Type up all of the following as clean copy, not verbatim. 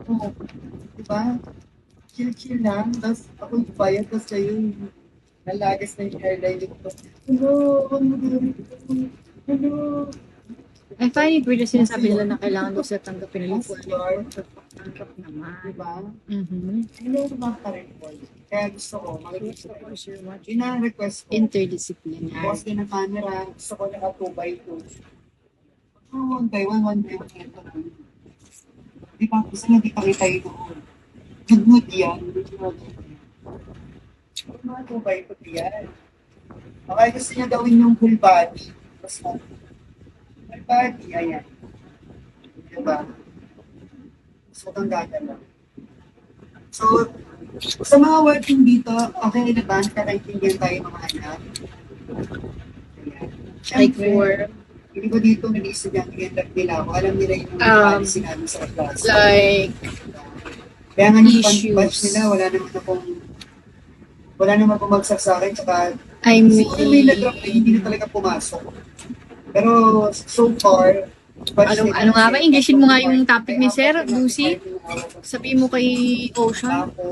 Oo, di ba? Chill-chill lang, tapos ako yung bayad, tapos kayo yung nalagas na yung airline ko. Hello, ano gawin ko? Hello. I find it weird na Nasa sinasabi nila yun? na kailangan daw sila tanggapin nila Nasa kung ano yung guard, tanggap di naman. ba? Mm-hmm. Hello, mga ka-report. Kaya gusto ko, Yes, makikita of kayo. course, you're Yun watching ang request ko. Bukas interdisciplinary. din ang camera, gusto ko naka 2x2. Oh, 1x1, 1x1, ito lang. Di ba, gusto nga di pakita yun doon. Good yan. Mga 2x2 yan. Okay, gusto niya gawin yung full body. Tapos full body, ayan. Diba? So, kang gagalaw. So, sa mga working dito, okay na ba? Nakaintindihan tayo mga anak. Ayan. Like Siyempre, for, hindi ko dito nag-estudyante yung nila ako. Alam nila yung policy um, namin sa class. like Kaya nga yung batch nila, issues. wala naman bumagsak sa akin. Tsaka, I siguro may na-drop na hindi na mean, talaga pumasok. Pero, so far, batch ano, nila ano nga kasi ba? Englishin tatlong mo nga yung department. topic May ni apat Sir, na Lucy. department na hawak ko. Sabihin mo kay Ocean. Ako,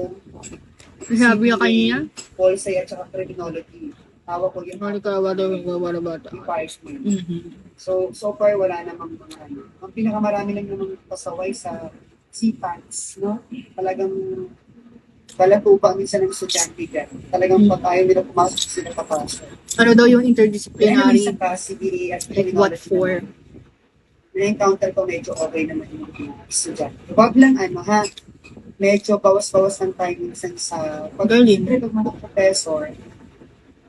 Sabi ka CPA, kanina. Polsay at saka Criminology. Hawak ko yung Ano apat ka ba na daw yung gawa bata? department. Mm-hmm. So far, wala namang mga ano. Ang pinakamarami lang namang pasaway sa CPANS, no? Talagang kalatupa minsan ng estudyante dyan. Talagang pag Mm. ayaw nila pumasok, sila papasok. Ano daw yung Kaya naman interdisciplinary? sa class, CBA at Like what Criminology for? naman, na-encounter ko medyo okay naman yung mga estudyante. Huwag lang ano ha, medyo bawas-bawas lang tayo minsan sa pag Galing. siyempre pag mga professor,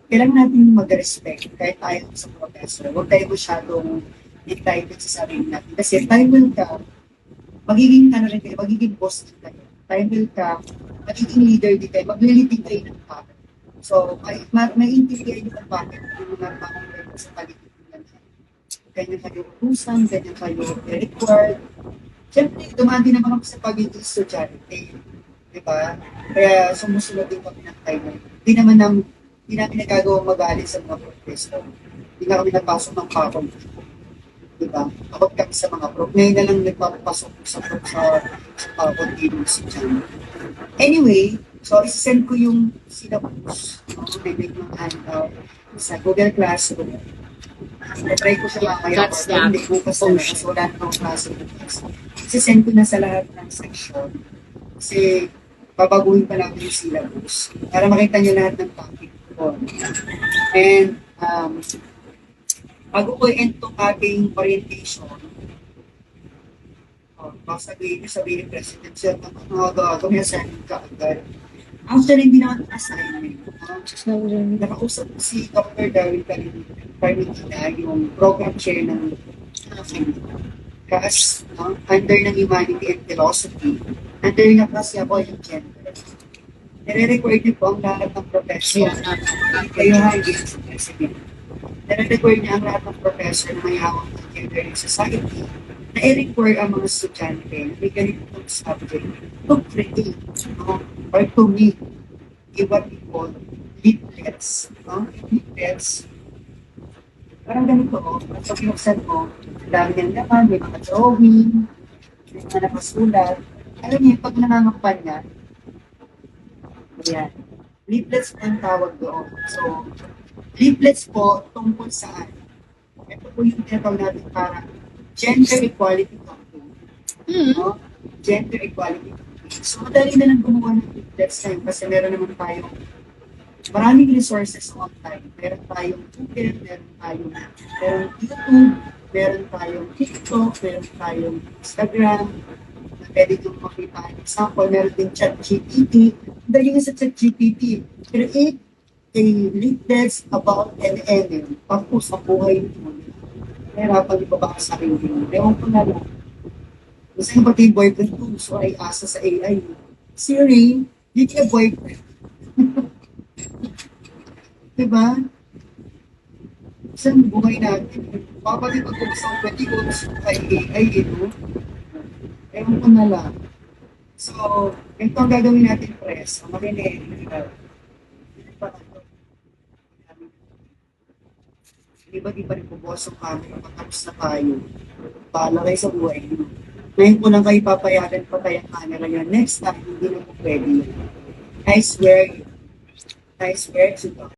kailangan natin mag-respect kahit ayaw sa professor. Huwag tayo masyadong entitled sa sarili natin. Kasi time will come, magiging ano rin kayo, magiging boss din kayo. Time will come, magiging leader din kayo, magliliting kayo ng tao. So, may intindihan nyo kung bakit yung mga taong kayo sa paligid nila. Ganyan kayo utusan, ganyan kayo required. Siyempre, dumaan din naman ako sa pagiging estudyante. Di ba? Kaya sumusunod din kami ng timeline. Hindi namin nagagawang magalit sa mga professor. Hindi na kami napasok ng pakong. Di ba? Takot kami sa mga prof. Ngayon na lang nagpapasok sa prof sa pakong din estudyante. Anyway, so isasend ko yung syllabus. May ng handout sa Google Classroom. I-try ko siya mamaya or That's kung the hindi bukas na lang kasi ocean. wala namang klase bukas. Isasend ko na sa lahat ng section kasi babaguhin pa namin yung syllabus para makita niyo lahat ng topic ko. And bago ko end itong ating orientation, sabihin ni President, siya, mga gawa, may assignment ka agad. Actually, hindi naman assignment. Nakausap ko si Dr. Darwin Carmigina, yung program chair ng CAS, no? Under ng Humanity and Philosophy. Under niya kasi ako yung gender. Nire-record niyo po ang lahat ng professor. Ayan, Kayo ha, hindi sa president. Nire-record niya ang lahat ng professor na may hawak ng gender in society na i-record ang mga estudyante na may ganitong subject to create, no? Or to meet what we call leaflets. No? Leaflets, parang ganito, at pag binuksan mo, ang dami niyang laman, may mga drawing, may mga nakasulat. Alam niyo, pag nangangapan niya, ayan, leaflets po ang tawag doon. So, leaflets po tungkol saan? Ito po yung tinatawag natin parang gender equality campaign. Mm. No? Gender equality campaign. So, madali na lang gumawa ng leaflets ngayon kasi meron naman tayong maraming resources online. Meron tayong Google, meron YouTube, meron tayong TikTok, meron tayong Instagram, na pwede yung makita ang example. Meron din ChatGPT. Dahil yung sa ChatGPT, create a leaflets about NNM. Tapos sa buhay mo. Nahirapan di ba ba sa sarili mo? Ewan ko na lang. Kasi yung pati yung boyfriend ko, so ay asa sa AI. Siri, hindi ka boyfriend. Diba? Isang buhay natin. Papali pag isang pwede ko ay AI, no? Ewan ko na lang. So, ito ang gagawin natin, press. Ang makinig. Di ba di pa rin bubukas ang camera pag tapos na tayo? Bahala kayo sa buhay niyo. Ngayon ko lang kayo papayagan patay ang camera yan. Next time, hindi na po pwede. I swear,